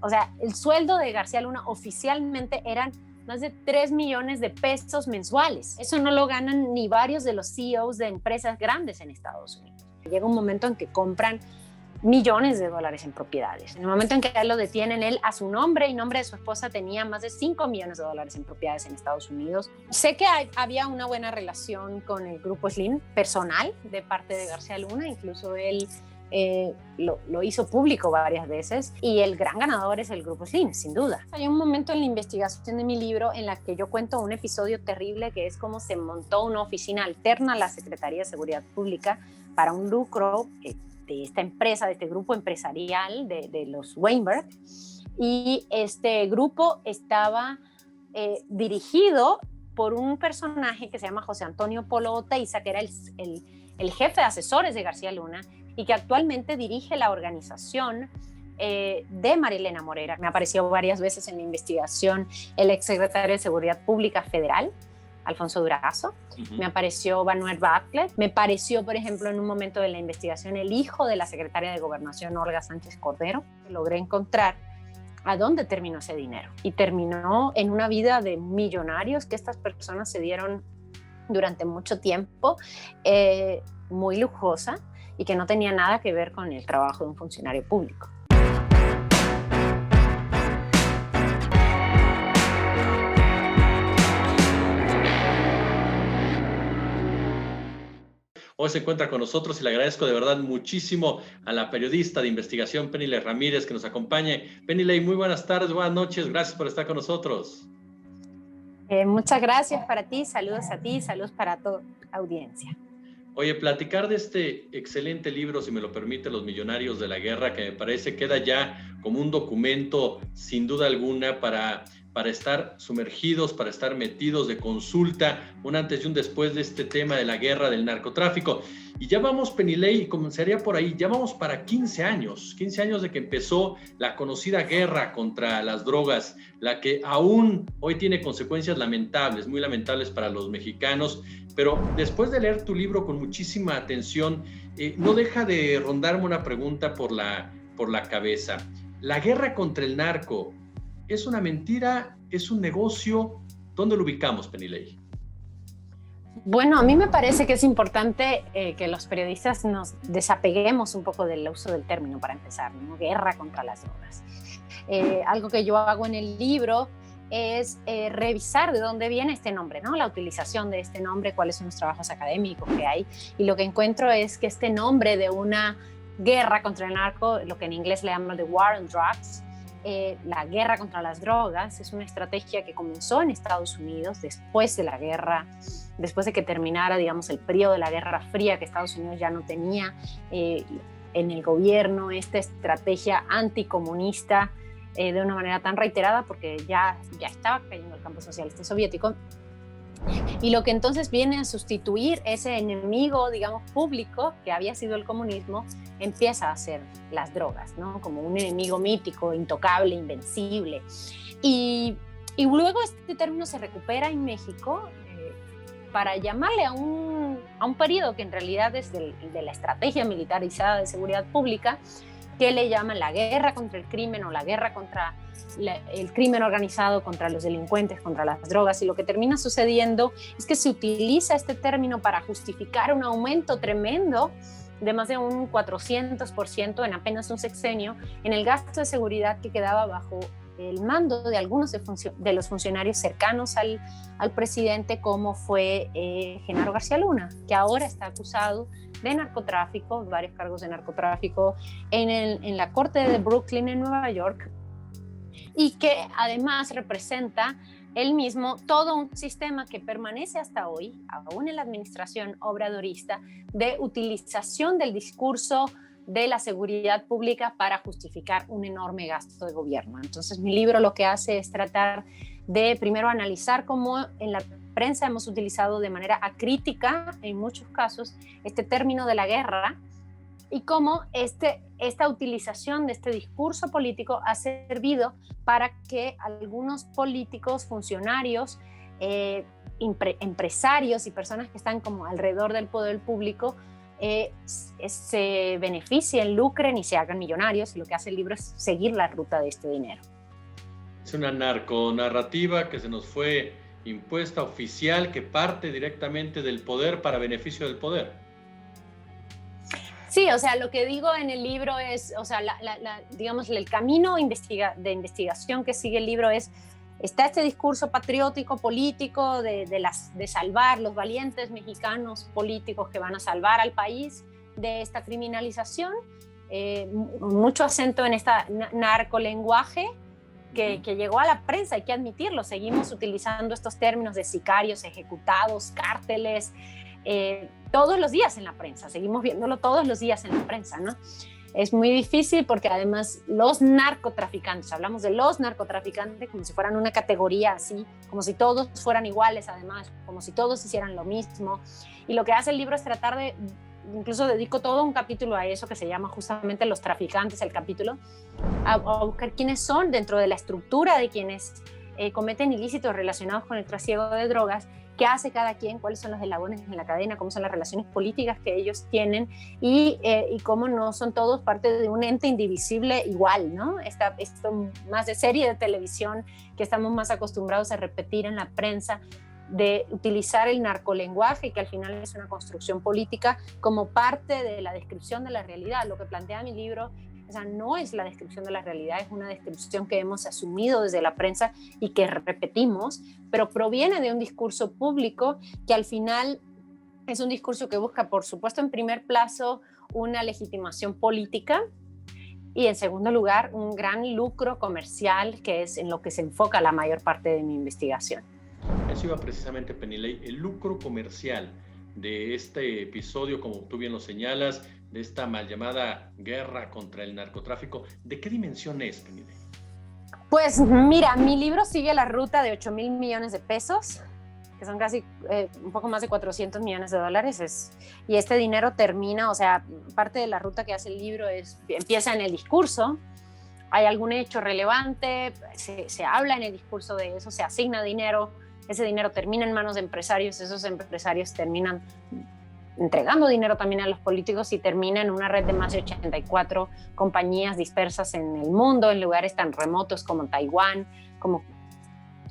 o sea, el sueldo de García Luna oficialmente eran más de 3 millones de pesos mensuales. Eso no lo ganan ni varios de los CEOs de empresas grandes en Estados Unidos. Llega un momento en que compran millones de dólares en propiedades. En el momento en que él lo detienen, él a su nombre y nombre de su esposa tenía más de 5 millones de dólares en propiedades en Estados Unidos. Sé que había una buena relación con el Grupo Slim personal de parte de García Luna, incluso él lo hizo público varias veces, y el gran ganador es el Grupo Slim, sin duda. Hay un momento en la investigación de mi libro en la que yo cuento un episodio terrible que es cómo se montó una oficina alterna a la Secretaría de Seguridad Pública para un lucro de esta empresa, de este grupo empresarial de los Weinberg, y este grupo estaba dirigido por un personaje que se llama José Antonio Polo Oteiza, que era el jefe de asesores de García Luna y que actualmente dirige la organización de Marilena Morera. Me apareció varias veces en la investigación el exsecretario de Seguridad Pública Federal, Alfonso Durazo. Me apareció Manuel Bartlett. Me pareció, por ejemplo, en un momento de la investigación, el hijo de la secretaria de Gobernación, Olga Sánchez Cordero. Logré encontrar a dónde terminó ese dinero. Y terminó en una vida de millonarios que estas personas se dieron durante mucho tiempo, muy lujosa, y que no tenía nada que ver con el trabajo de un funcionario público. Hoy se encuentra con nosotros y le agradezco de verdad muchísimo a la periodista de investigación Penilei Ramírez que nos acompañe. Penilei, muy buenas tardes, buenas noches, gracias por estar con nosotros. Muchas gracias para ti, saludos para toda la audiencia. Oye, platicar de este excelente libro, si me lo permite, Los Millonarios de la Guerra, que me parece queda ya como un documento, sin duda alguna, para estar sumergidos, para estar metidos de consulta, un antes y un después de este tema de la guerra del narcotráfico. Y ya vamos, Penilei, y comenzaría por ahí, ya vamos para 15 años de que empezó la conocida guerra contra las drogas, la que aún hoy tiene consecuencias lamentables, muy lamentables para los mexicanos. Pero después de leer tu libro con muchísima atención, no deja de rondarme una pregunta por la cabeza. ¿La guerra contra el narco es una mentira? ¿Es un negocio? ¿Dónde lo ubicamos, Penilei? Bueno, a mí me parece que es importante que los periodistas nos desapeguemos un poco del uso del término para empezar, ¿no? Guerra contra las drogas. Algo que yo hago en el libro es revisar de dónde viene este nombre, ¿no? La utilización de este nombre, cuáles son los trabajos académicos que hay, y lo que encuentro es que este nombre de una guerra contra el narco, lo que en inglés le llaman the war on drugs, la guerra contra las drogas, es una estrategia que comenzó en Estados Unidos después de la guerra, después de que terminara, digamos, el periodo de la Guerra Fría, que Estados Unidos ya no tenía en el gobierno esta estrategia anticomunista de una manera tan reiterada, porque ya estaba cayendo el campo socialista soviético. Y lo que entonces viene a sustituir ese enemigo, digamos, público que había sido el comunismo, empieza a ser las drogas, ¿no? Como un enemigo mítico, intocable, invencible. Y luego este término se recupera en México para llamarle a un periodo que en realidad es de la estrategia militarizada de seguridad pública, que le llaman la guerra contra el crimen o la guerra contra el crimen organizado, contra los delincuentes, contra las drogas. Y lo que termina sucediendo es que se utiliza este término para justificar un aumento tremendo de más de un 400% en apenas un sexenio en el gasto de seguridad que quedaba bajo el mando de algunos de los funcionarios cercanos al presidente, como fue Genaro García Luna, que ahora está acusado de narcotráfico, varios cargos de narcotráfico en la corte de Brooklyn en Nueva York, y que además representa él mismo todo un sistema que permanece hasta hoy, aún en la administración obradorista, de utilización del discurso de la seguridad pública para justificar un enorme gasto de gobierno. Entonces mi libro lo que hace es tratar de primero analizar cómo en la prensa hemos utilizado de manera acrítica en muchos casos este término de la guerra, y cómo esta utilización de este discurso político ha servido para que algunos políticos, funcionarios, empresarios y personas que están como alrededor del poder público se beneficien, lucren y se hagan millonarios. Y lo que hace el libro es seguir la ruta de este dinero. Es una narconarrativa que se nos fue impuesta, oficial, que parte directamente del poder para beneficio del poder. Sí, o sea, lo que digo en el libro es, o sea, digamos, el camino de investigación que sigue el libro está este discurso patriótico, político, de salvar los valientes mexicanos políticos que van a salvar al país de esta criminalización, mucho acento en esta narcolenguaje que llegó a la prensa, hay que admitirlo. Seguimos utilizando estos términos de sicarios, ejecutados, cárteles, todos los días en la prensa, seguimos viéndolo todos los días en la prensa, ¿no? Es muy difícil porque además los narcotraficantes, hablamos de los narcotraficantes como si fueran una categoría así, como si todos fueran iguales además, como si todos hicieran lo mismo. Y lo que hace el libro es tratar de, incluso dedico todo un capítulo a eso que se llama justamente Los traficantes, el capítulo, a buscar quiénes son dentro de la estructura de quienes cometen ilícitos relacionados con el trasiego de drogas, qué hace cada quien, cuáles son los eslabones en la cadena, cómo son las relaciones políticas que ellos tienen y cómo no son todos parte de un ente indivisible igual, ¿no? Esto más de serie de televisión que estamos más acostumbrados a repetir en la prensa, de utilizar el narcolenguaje, que al final es una construcción política, como parte de la descripción de la realidad. Lo que plantea mi libro, o sea, no es la descripción de la realidad, es una descripción que hemos asumido desde la prensa y que repetimos, pero proviene de un discurso público que al final es un discurso que busca, por supuesto, en primer plazo, una legitimación política y, en segundo lugar, un gran lucro comercial, que es en lo que se enfoca la mayor parte de mi investigación. Eso iba precisamente, Penilei, el lucro comercial de este episodio, como tú bien lo señalas, de esta mal llamada guerra contra el narcotráfico. ¿De qué dimensión es, Penilei? Pues mira, mi libro sigue la ruta de 8,000 millones de pesos, que son casi un poco más de 400 millones de dólares. Y este dinero termina, o sea, parte de la ruta que hace el libro empieza en el discurso. Hay algún hecho relevante, se habla en el discurso de eso, se asigna dinero, ese dinero termina en manos de empresarios, esos empresarios terminan entregando dinero también a los políticos y termina en una red de más de 84 compañías dispersas en el mundo, en lugares tan remotos como Taiwán,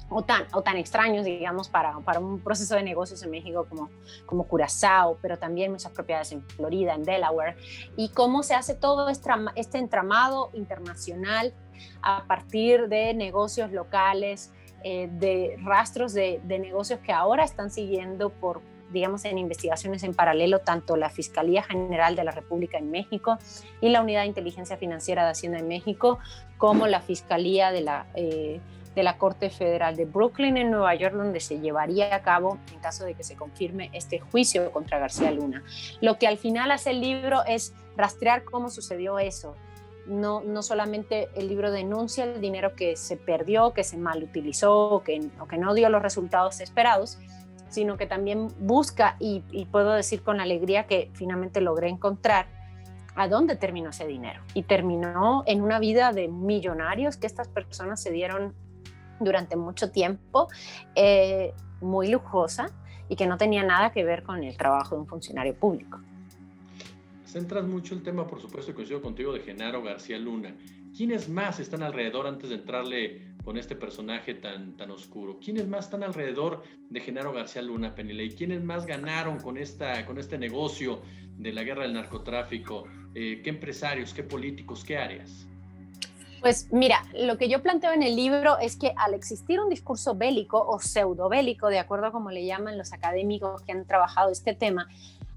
o tan extraños, digamos, para un proceso de negocios en México como Curazao, pero también muchas propiedades en Florida, en Delaware, y cómo se hace todo este entramado internacional a partir de negocios locales, de rastros de negocios que ahora están siguiendo digamos, en investigaciones en paralelo, tanto la Fiscalía General de la República en México y la Unidad de Inteligencia Financiera de Hacienda en México, como la Fiscalía de la Corte Federal de Brooklyn en Nueva York, donde se llevaría a cabo, en caso de que se confirme, este juicio contra García Luna. Lo que al final hace el libro es rastrear cómo sucedió eso. No solamente el libro denuncia el dinero que se perdió, que se mal utilizó o que no dio los resultados esperados, sino que también busca, y puedo decir con alegría que finalmente logré encontrar a dónde terminó ese dinero. Y terminó en una vida de millonarios que estas personas se dieron durante mucho tiempo, muy lujosa, y que no tenía nada que ver con el trabajo de un funcionario público. Centras mucho el tema, por supuesto, y coincido contigo, de Genaro García Luna. ¿Quiénes más están alrededor, antes de entrarle con este personaje tan oscuro? ¿Quiénes más están alrededor de Genaro García Luna, Penilei? ¿Quiénes más ganaron con este negocio de la guerra del narcotráfico? ¿Qué empresarios, qué políticos, qué áreas? Pues mira, lo que yo planteo en el libro es que al existir un discurso bélico o pseudobélico, de acuerdo a como le llaman los académicos que han trabajado este tema,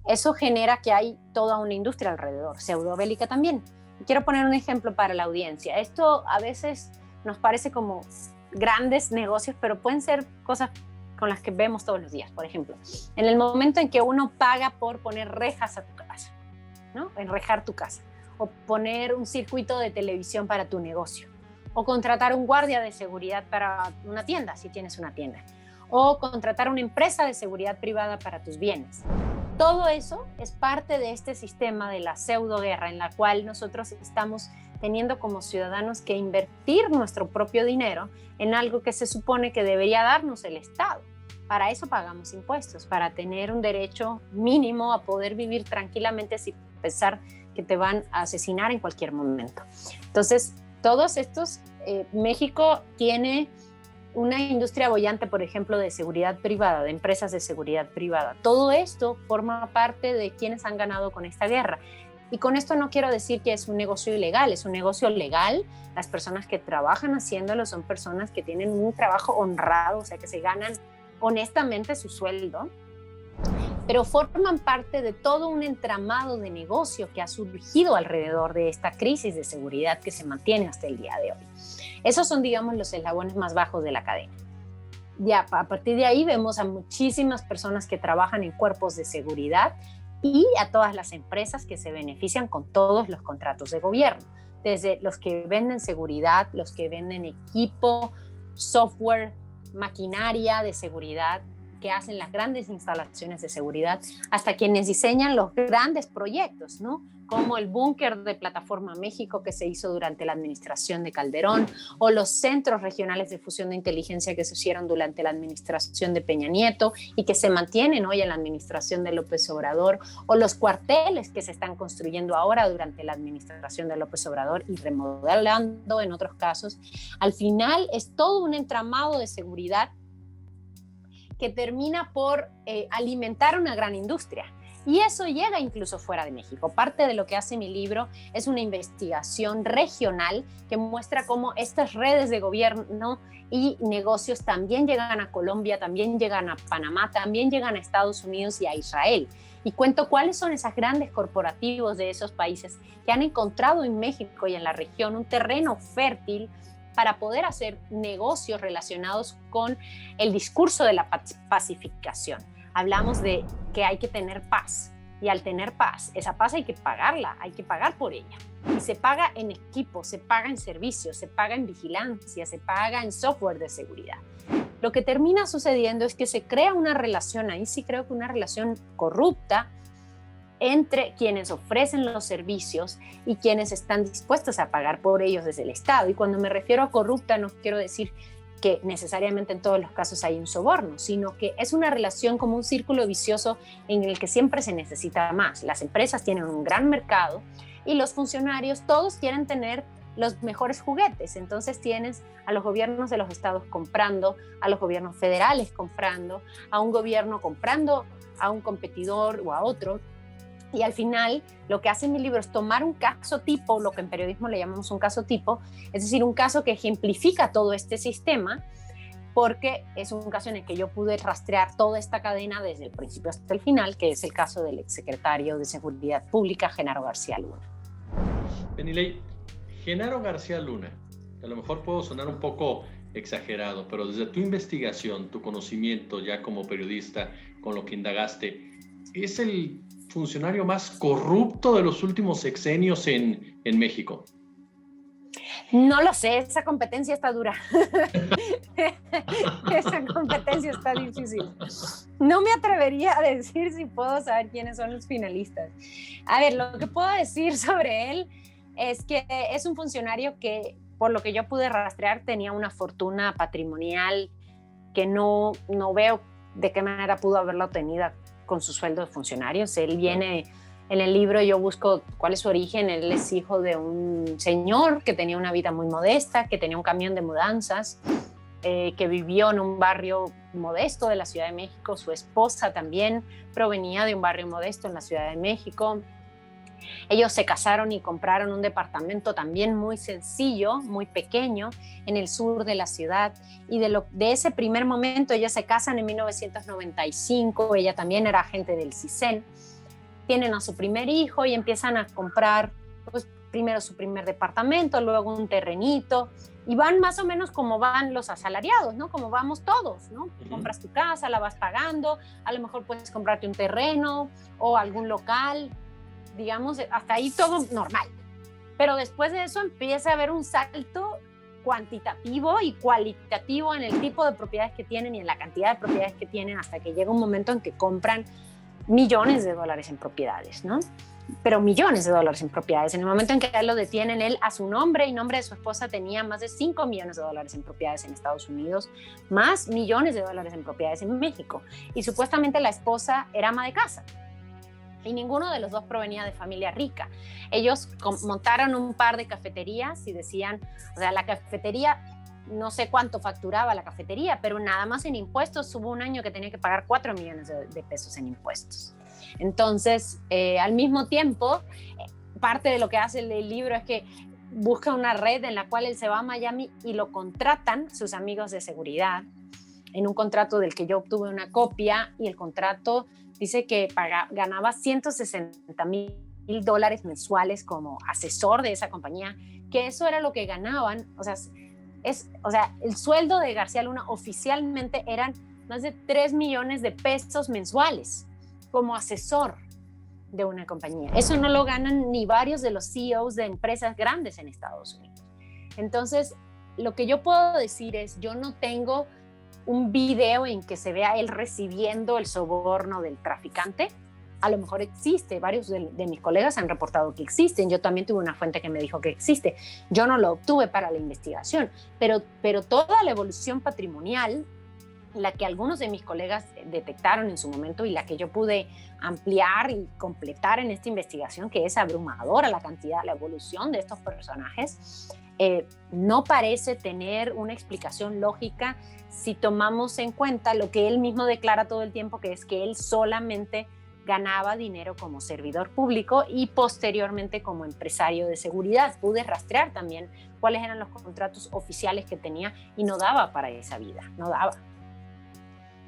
eso genera que hay toda una industria alrededor, pseudobélica también. Quiero poner un ejemplo para la audiencia. Esto a veces nos parece como grandes negocios, pero pueden ser cosas con las que vemos todos los días. Por ejemplo, en el momento en que uno paga por poner rejas a tu casa, ¿no? Enrejar tu casa, o poner un circuito de televisión para tu negocio, o contratar un guardia de seguridad para una tienda, si tienes una tienda, o contratar una empresa de seguridad privada para tus bienes. Todo eso es parte de este sistema de la pseudoguerra en la cual nosotros estamos teniendo como ciudadanos que invertir nuestro propio dinero en algo que se supone que debería darnos el Estado. Para eso pagamos impuestos, para tener un derecho mínimo a poder vivir tranquilamente sin pensar que te van a asesinar en cualquier momento. Entonces, todos estos, México tiene una industria boyante, por ejemplo, de seguridad privada, de empresas de seguridad privada. Todo esto forma parte de quienes han ganado con esta guerra. Y con esto no quiero decir que es un negocio ilegal, es un negocio legal. Las personas que trabajan haciéndolo son personas que tienen un trabajo honrado, o sea, que se ganan honestamente su sueldo, pero forman parte de todo un entramado de negocio que ha surgido alrededor de esta crisis de seguridad que se mantiene hasta el día de hoy. Esos son, digamos, los eslabones más bajos de la cadena. Ya a partir de ahí vemos a muchísimas personas que trabajan en cuerpos de seguridad y a todas las empresas que se benefician con todos los contratos de gobierno, desde los que venden seguridad, los que venden equipo, software, maquinaria de seguridad, que hacen las grandes instalaciones de seguridad, hasta quienes diseñan los grandes proyectos, ¿no? Como el búnker de Plataforma México que se hizo durante la administración de Calderón, o los centros regionales de fusión de inteligencia que se hicieron durante la administración de Peña Nieto y que se mantienen hoy en la administración de López Obrador, o los cuarteles que se están construyendo ahora durante la administración de López Obrador y remodelando en otros casos. Al final es todo un entramado de seguridad que termina por alimentar una gran industria. Y eso llega incluso fuera de México. Parte de lo que hace mi libro es una investigación regional que muestra cómo estas redes de gobierno y negocios también llegan a Colombia, también llegan a Panamá, también llegan a Estados Unidos y a Israel. Y cuento cuáles son esos grandes corporativos de esos países que han encontrado en México y en la región un terreno fértil para poder hacer negocios relacionados con el discurso de la pacificación. Hablamos de que hay que tener paz, y al tener paz, esa paz hay que pagarla, hay que pagar por ella. Y se paga en equipo, se paga en servicios, se paga en vigilancia, se paga en software de seguridad. Lo que termina sucediendo es que se crea una relación, ahí sí creo que una relación corrupta, entre quienes ofrecen los servicios y quienes están dispuestos a pagar por ellos desde el Estado. Y cuando me refiero a corrupta, no quiero decir que necesariamente en todos los casos hay un soborno, sino que es una relación como un círculo vicioso en el que siempre se necesita más. Las empresas tienen un gran mercado y los funcionarios todos quieren tener los mejores juguetes. Entonces tienes a los gobiernos de los estados comprando, a los gobiernos federales comprando, a un gobierno comprando a un competidor o a otro. Y al final, lo que hace mi libro es tomar un caso tipo, lo que en periodismo le llamamos un caso tipo, es decir, un caso que ejemplifica todo este sistema, porque es un caso en el que yo pude rastrear toda esta cadena desde el principio hasta el final, que es el caso del exsecretario de Seguridad Pública, Genaro García Luna. Penilei, Genaro García Luna, a lo mejor puedo sonar un poco exagerado, pero desde tu investigación, tu conocimiento ya como periodista, con lo que indagaste, ¿es el funcionario más corrupto de los últimos sexenios en México? No lo sé, esa competencia está dura. Esa competencia está difícil. No me atrevería a decir si puedo saber quiénes son los finalistas. A ver, lo que puedo decir sobre él es que es un funcionario que, por lo que yo pude rastrear, tenía una fortuna patrimonial que no veo de qué manera pudo haberla obtenida con su sueldo de funcionarios. Él viene, en el libro yo busco cuál es su origen. Él es hijo de un señor que tenía una vida muy modesta, que tenía un camión de mudanzas, que vivió en un barrio modesto de la Ciudad de México. Su esposa también provenía de un barrio modesto en la Ciudad de México. Ellos se casaron y compraron un departamento también muy sencillo, muy pequeño, en el sur de la ciudad. Y de ese primer momento, ellos se casan en 1995, ella también era agente del CISEN, tienen a su primer hijo y empiezan a comprar, pues, primero su primer departamento, luego un terrenito, y van más o menos como van los asalariados, ¿no? Como vamos todos, ¿no? Compras tu casa, la vas pagando, a lo mejor puedes comprarte un terreno o algún local, digamos, hasta ahí todo normal. Pero después de eso empieza a haber un salto cuantitativo y cualitativo en el tipo de propiedades que tienen y en la cantidad de propiedades que tienen, hasta que llega un momento en que compran millones de dólares en propiedades, ¿no? Pero millones de dólares en propiedades. En el momento en que él lo detienen, él a su nombre y nombre de su esposa tenía más de 5 millones de dólares en propiedades en Estados Unidos, más millones de dólares en propiedades en México. Y supuestamente la esposa era ama de casa. Y ninguno de los dos provenía de familia rica. Ellos montaron un par de cafeterías y decían, o sea, la cafetería, no sé cuánto facturaba la cafetería, pero nada más en impuestos hubo un año que tenía que pagar 4 millones de pesos en impuestos. Entonces, al mismo tiempo, parte de lo que hace el libro es que busca una red en la cual él se va a Miami y lo contratan sus amigos de seguridad en un contrato del que yo obtuve una copia, y el contrato dice que ganaba $160,000 mensuales como asesor de esa compañía, que eso era lo que ganaban. O sea, el sueldo de García Luna oficialmente eran más de 3 millones de pesos mensuales como asesor de una compañía. Eso no lo ganan ni varios de los CEOs de empresas grandes en Estados Unidos. Entonces, lo que yo puedo decir es, yo no tengo un video en que se vea él recibiendo el soborno del traficante. A lo mejor existe, varios de mis colegas han reportado que existen. Yo también tuve una fuente que me dijo que existe. Yo no lo obtuve para la investigación, pero toda la evolución patrimonial, la que algunos de mis colegas detectaron en su momento y la que yo pude ampliar y completar en esta investigación, que es abrumadora la cantidad, la evolución de estos personajes, no parece tener una explicación lógica si tomamos en cuenta lo que él mismo declara todo el tiempo, que es que él solamente ganaba dinero como servidor público y posteriormente como empresario de seguridad. Pude rastrear también cuáles eran los contratos oficiales que tenía y no daba para esa vida, no daba.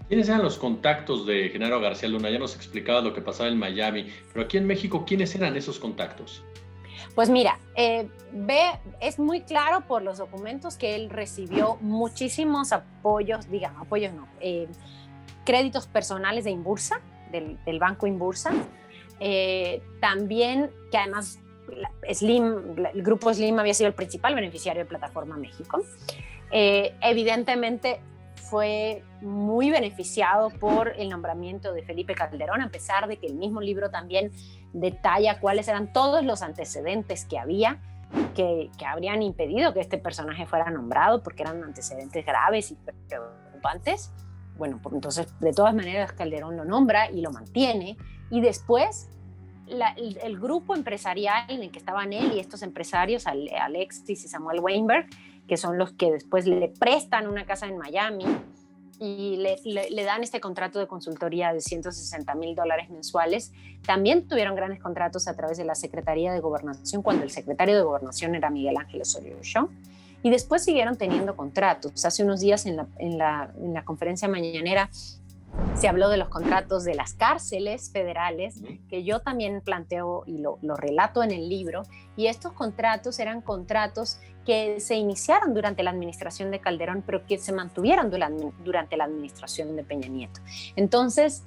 ¿Quiénes eran los contactos de Genaro García Luna? Ya nos explicaba lo que pasaba en Miami, pero aquí en México, ¿quiénes eran esos contactos? Pues mira, es muy claro por los documentos que él recibió muchísimos apoyos, créditos personales de Inbursa, del banco Inbursa. También, que además el grupo Slim había sido el principal beneficiario de Plataforma México. Evidentemente fue muy beneficiado por el nombramiento de Felipe Calderón, a pesar de que el mismo libro también detalla cuáles eran todos los antecedentes que había, que habrían impedido que este personaje fuera nombrado, porque eran antecedentes graves y preocupantes. Bueno, pues entonces, de todas maneras, Calderón lo nombra y lo mantiene. Y después, el grupo empresarial en el que estaban él y estos empresarios, Alexis y Samuel Weinberg, que son los que después le prestan una casa en Miami y le dan este contrato de consultoría de $160,000 mensuales. También tuvieron grandes contratos a través de la Secretaría de Gobernación, cuando el secretario de Gobernación era Miguel Ángel Osorio Chong. Y después siguieron teniendo contratos. Hace unos días en la conferencia mañanera se habló de los contratos de las cárceles federales, que yo también planteo y lo relato en el libro. Y estos contratos eran contratos que se iniciaron durante la administración de Calderón, pero que se mantuvieron durante la administración de Peña Nieto. Entonces,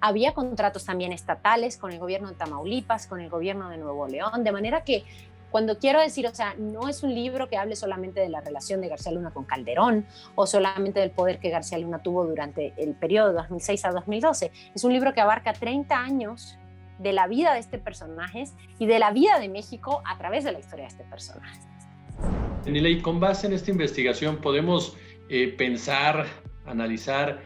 había contratos también estatales con el gobierno de Tamaulipas, con el gobierno de Nuevo León, de manera que cuando quiero decir, o sea, no es un libro que hable solamente de la relación de García Luna con Calderón o solamente del poder que García Luna tuvo durante el periodo de 2006 a 2012. Es un libro que abarca 30 años de la vida de este personaje y de la vida de México a través de la historia de este personaje. Nilay, con base en esta investigación podemos pensar, analizar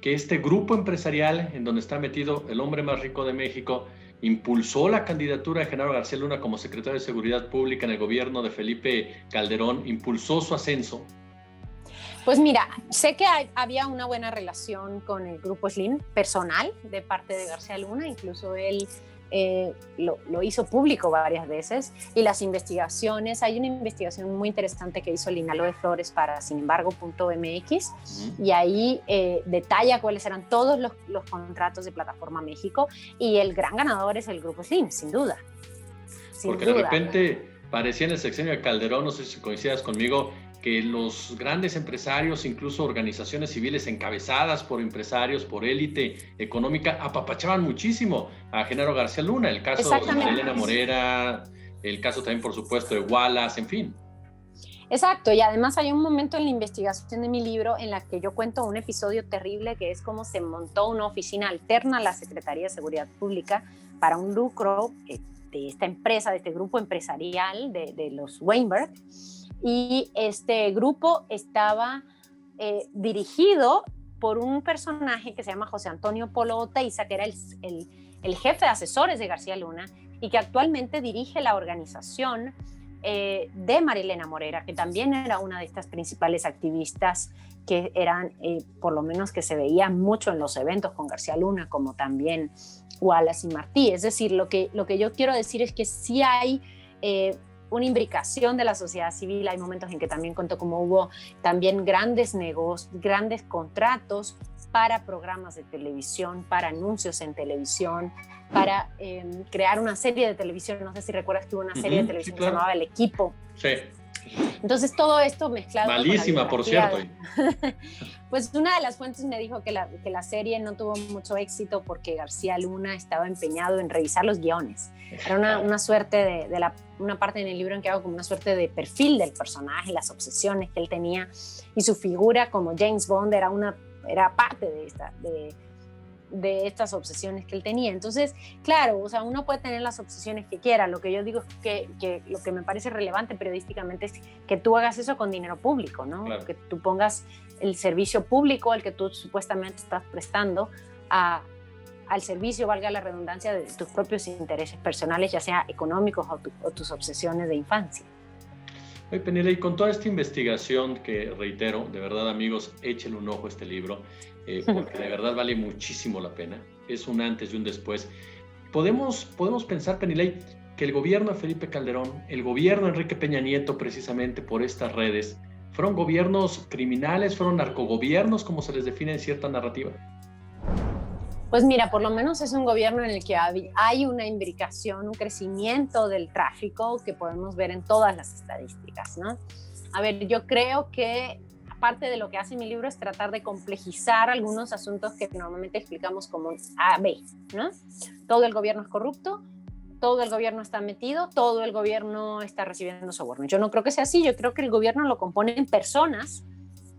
que este grupo empresarial en donde está metido el hombre más rico de México impulsó la candidatura de Genaro García Luna como secretario de Seguridad Pública en el gobierno de Felipe Calderón, impulsó su ascenso. Pues mira, sé que había una buena relación con el grupo Slim personal de parte de García Luna, incluso él lo hizo público varias veces, y las investigaciones, hay una investigación muy interesante que hizo Lina Loe Flores para sinembargo.mx, y ahí detalla cuáles eran todos los contratos de Plataforma México, y el gran ganador es el grupo Slim, sin duda. Porque de repente parecía en el sexenio de Calderón, no sé si coincidas conmigo, que los grandes empresarios, incluso organizaciones civiles encabezadas por empresarios, por élite económica, apapachaban muchísimo a Genaro García Luna. El caso de Elena Morera, el caso también, por supuesto, de Wallace, en fin. Exacto, y además hay un momento en la investigación de mi libro en la que yo cuento un episodio terrible que es cómo se montó una oficina alterna a la Secretaría de Seguridad Pública para un lucro de esta empresa, de este grupo empresarial de los Weinberg, y este grupo estaba dirigido por un personaje que se llama José Antonio Polo Oteiza, que era el jefe de asesores de García Luna y que actualmente dirige la organización de Marilena Morera, que también era una de estas principales activistas que eran, por lo menos que se veían mucho en los eventos con García Luna, como también Wallace y Martí. Es decir, lo que yo quiero decir es que sí hay una imbricación de la sociedad civil. Hay momentos en que también cuento como hubo también grandes negocios, grandes contratos para programas de televisión, para anuncios en televisión, para crear una serie de televisión. No sé si recuerdas que hubo una serie de televisión, sí, claro, que se llamaba El Equipo. Sí. Entonces todo esto mezclado malísima, por cierto. Pues una de las fuentes me dijo que la serie no tuvo mucho éxito porque García Luna estaba empeñado en revisar los guiones. Era una suerte una parte en el libro en que hago como una suerte de perfil del personaje, las obsesiones que él tenía, y su figura como James Bond era parte de estas obsesiones que él tenía. Entonces, claro, o sea, uno puede tener las obsesiones que quiera. Lo que yo digo es que lo que me parece relevante periodísticamente es que tú hagas eso con dinero público, ¿no? Claro. Que tú pongas el servicio público al que tú supuestamente estás prestando al servicio, valga la redundancia, de tus propios intereses personales, ya sea económicos o tus obsesiones de infancia. Oye, Penela, y con toda esta investigación que reitero, de verdad, amigos, échenle un ojo a este libro, porque de verdad vale muchísimo la pena. Es un antes y un después. Podemos pensar, Penilei, que el gobierno de Felipe Calderón, el gobierno de Enrique Peña Nieto, precisamente por estas redes, ¿fueron gobiernos criminales, fueron narcogobiernos, como se les define en cierta narrativa? Pues mira, por lo menos es un gobierno en el que hay una imbricación, un crecimiento del tráfico que podemos ver en todas las estadísticas, ¿no? A ver, yo creo que parte de lo que hace mi libro es tratar de complejizar algunos asuntos que normalmente explicamos como A, B, ¿no? Todo el gobierno es corrupto, todo el gobierno está metido, todo el gobierno está recibiendo sobornos. Yo no creo que sea así, yo creo que el gobierno lo componen personas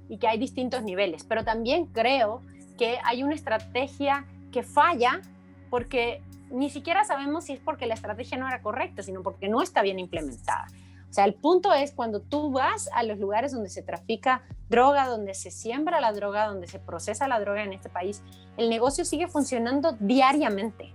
y que hay distintos niveles, pero también creo que hay una estrategia que falla porque ni siquiera sabemos si es porque la estrategia no era correcta, sino porque no está bien implementada. O sea, el punto es cuando tú vas a los lugares donde se trafica droga, donde se siembra la droga, donde se procesa la droga en este país, el negocio sigue funcionando diariamente.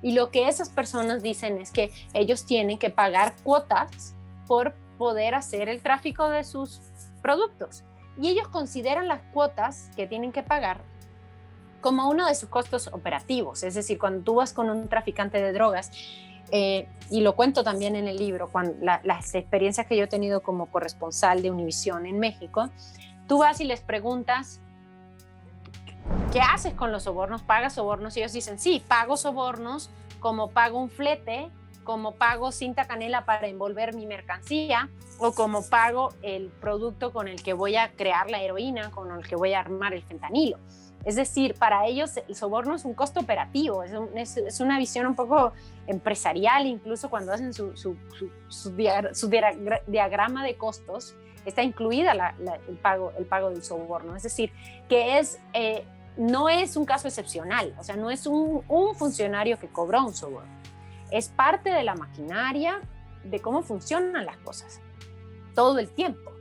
Y lo que esas personas dicen es que ellos tienen que pagar cuotas por poder hacer el tráfico de sus productos. Y ellos consideran las cuotas que tienen que pagar como uno de sus costos operativos. Es decir, cuando tú vas con un traficante de drogas, y lo cuento también en el libro, las experiencias que yo he tenido como corresponsal de Univisión en México, tú vas y les preguntas, ¿qué haces con los sobornos? ¿Pagas sobornos? Y ellos dicen, sí, pago sobornos, como pago un flete, como pago cinta canela para envolver mi mercancía, o como pago el producto con el que voy a crear la heroína, con el que voy a armar el fentanilo. Es decir, para ellos el soborno es un costo operativo, es una visión un poco empresarial. Incluso cuando hacen su diagrama de costos, está incluida el pago del soborno. Es decir, que no es un caso excepcional, o sea, no es un funcionario que cobró un soborno. Es parte de la maquinaria de cómo funcionan las cosas todo el tiempo.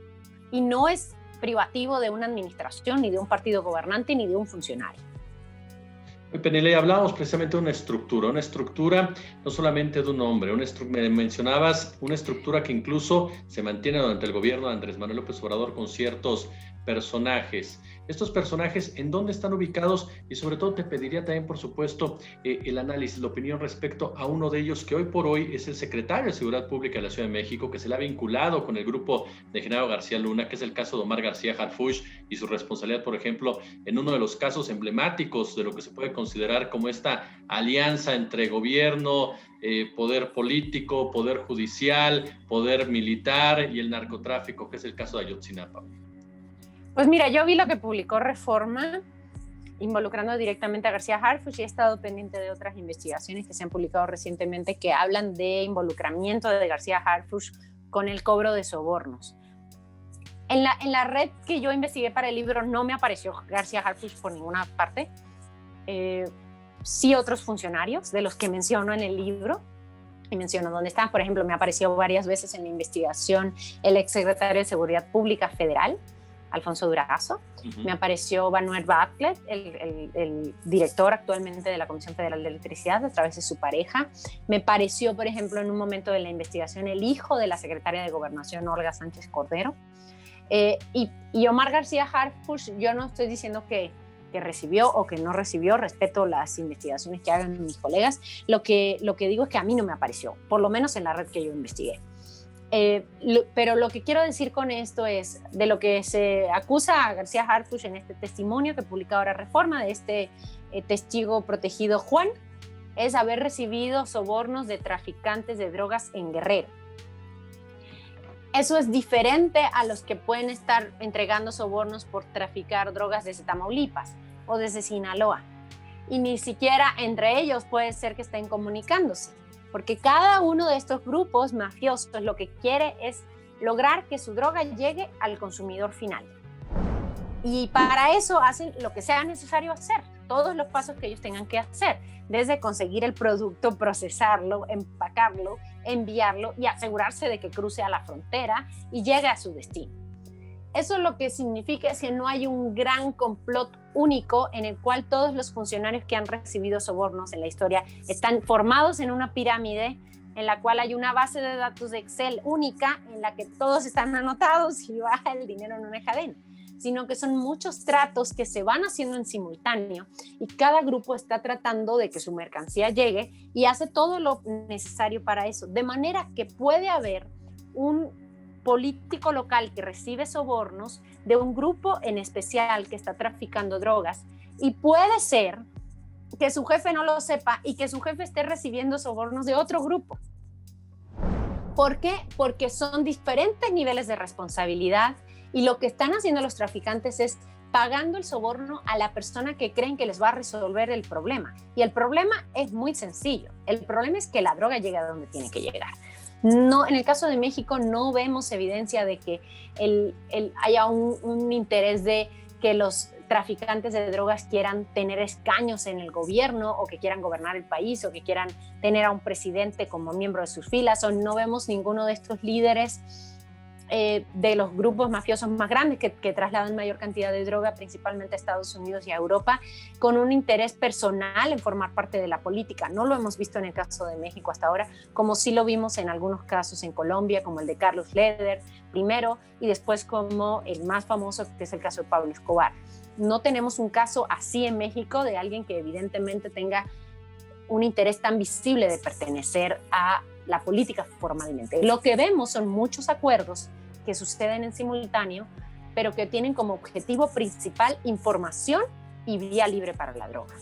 Y no es privativo de una administración, ni de un partido gobernante, ni de un funcionario. Penilei, hablábamos precisamente de una estructura no solamente de un hombre, me mencionabas una estructura que incluso se mantiene durante el gobierno de Andrés Manuel López Obrador con ciertos personajes. Estos personajes, ¿en dónde están ubicados? Y sobre todo te pediría también, por supuesto, el análisis, la opinión respecto a uno de ellos que hoy por hoy es el secretario de Seguridad Pública de la Ciudad de México, que se le ha vinculado con el grupo de Genaro García Luna, que es el caso de Omar García Harfuch y su responsabilidad, por ejemplo, en uno de los casos emblemáticos de lo que se puede considerar como esta alianza entre gobierno, poder político, poder judicial, poder militar y el narcotráfico, que es el caso de Ayotzinapa. Pues mira, yo vi lo que publicó Reforma involucrando directamente a García Harfuch y he estado pendiente de otras investigaciones que se han publicado recientemente que hablan de involucramiento de García Harfuch con el cobro de sobornos. En la red que yo investigué para el libro no me apareció García Harfuch por ninguna parte. Sí otros funcionarios de los que menciono en el libro, y menciono dónde están. Por ejemplo, me apareció varias veces en mi investigación el exsecretario de Seguridad Pública Federal, Alfonso Durazo. Me apareció Manuel Bartlett, el director actualmente de la Comisión Federal de Electricidad, a través de su pareja. Me pareció, por ejemplo, en un momento de la investigación, el hijo de la secretaria de Gobernación, Olga Sánchez Cordero. Y Omar García Harfuch, yo no estoy diciendo que recibió o que no recibió, respeto las investigaciones que hagan mis colegas. Lo que digo es que a mí no me apareció, por lo menos en la red que yo investigué. Pero lo que quiero decir con esto es, de lo que se acusa a García Harfuch en este testimonio que publica ahora Reforma, de este testigo protegido Juan, es haber recibido sobornos de traficantes de drogas en Guerrero. Eso es diferente a los que pueden estar entregando sobornos por traficar drogas desde Tamaulipas o desde Sinaloa. Y ni siquiera entre ellos puede ser que estén comunicándose, porque cada uno de estos grupos mafiosos lo que quiere es lograr que su droga llegue al consumidor final. Y para eso hacen lo que sea necesario hacer, todos los pasos que ellos tengan que hacer, desde conseguir el producto, procesarlo, empacarlo, enviarlo y asegurarse de que cruce a la frontera y llegue a su destino. Eso lo que significa es que no hay un gran complot único en el cual todos los funcionarios que han recibido sobornos en la historia están formados en una pirámide en la cual hay una base de datos de Excel única en la que todos están anotados y va el dinero en una cadena, sino que son muchos tratos que se van haciendo en simultáneo y cada grupo está tratando de que su mercancía llegue y hace todo lo necesario para eso, de manera que puede haber un político local que recibe sobornos de un grupo en especial que está traficando drogas y puede ser que su jefe no lo sepa y que su jefe esté recibiendo sobornos de otro grupo. ¿Por qué? Porque son diferentes niveles de responsabilidad y lo que están haciendo los traficantes es pagando el soborno a la persona que creen que les va a resolver el problema. Y el problema es muy sencillo. El problema es que la droga llegue a donde tiene que llegar. No, en el caso de México no vemos evidencia de que haya un interés de que los traficantes de drogas quieran tener escaños en el gobierno o que quieran gobernar el país o que quieran tener a un presidente como miembro de sus filas, o no vemos ninguno de estos líderes de los grupos mafiosos más grandes que trasladan mayor cantidad de droga principalmente a Estados Unidos y a Europa con un interés personal en formar parte de la política. No lo hemos visto en el caso de México hasta ahora, como sí lo vimos en algunos casos en Colombia, como el de Carlos Leder primero y después como el más famoso, que es el caso de Pablo Escobar. No tenemos un caso así en México de alguien que evidentemente tenga un interés tan visible de pertenecer a la política formalmente. Lo que vemos son muchos acuerdos que suceden en simultáneo, pero que tienen como objetivo principal información y vía libre para la droga.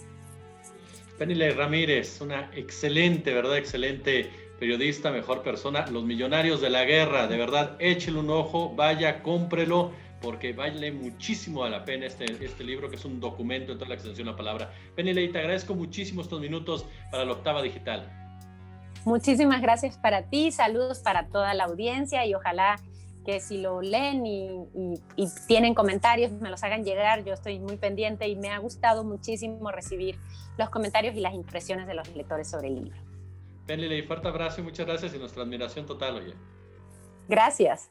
Penilei Ramírez, una excelente, ¿verdad? Excelente periodista, mejor persona. Los Millonarios de la Guerra, de verdad, échele un ojo, vaya, cómprelo, porque vale muchísimo la pena este libro, que es un documento en toda la extensión de la palabra. Penilei, te agradezco muchísimo estos minutos para la Octava Digital. Muchísimas gracias para ti, saludos para toda la audiencia y ojalá que si lo leen y tienen comentarios me los hagan llegar. Yo estoy muy pendiente y me ha gustado muchísimo recibir los comentarios y las impresiones de los lectores sobre el libro. Penilei, fuerte abrazo y muchas gracias y nuestra admiración total, oye. Gracias.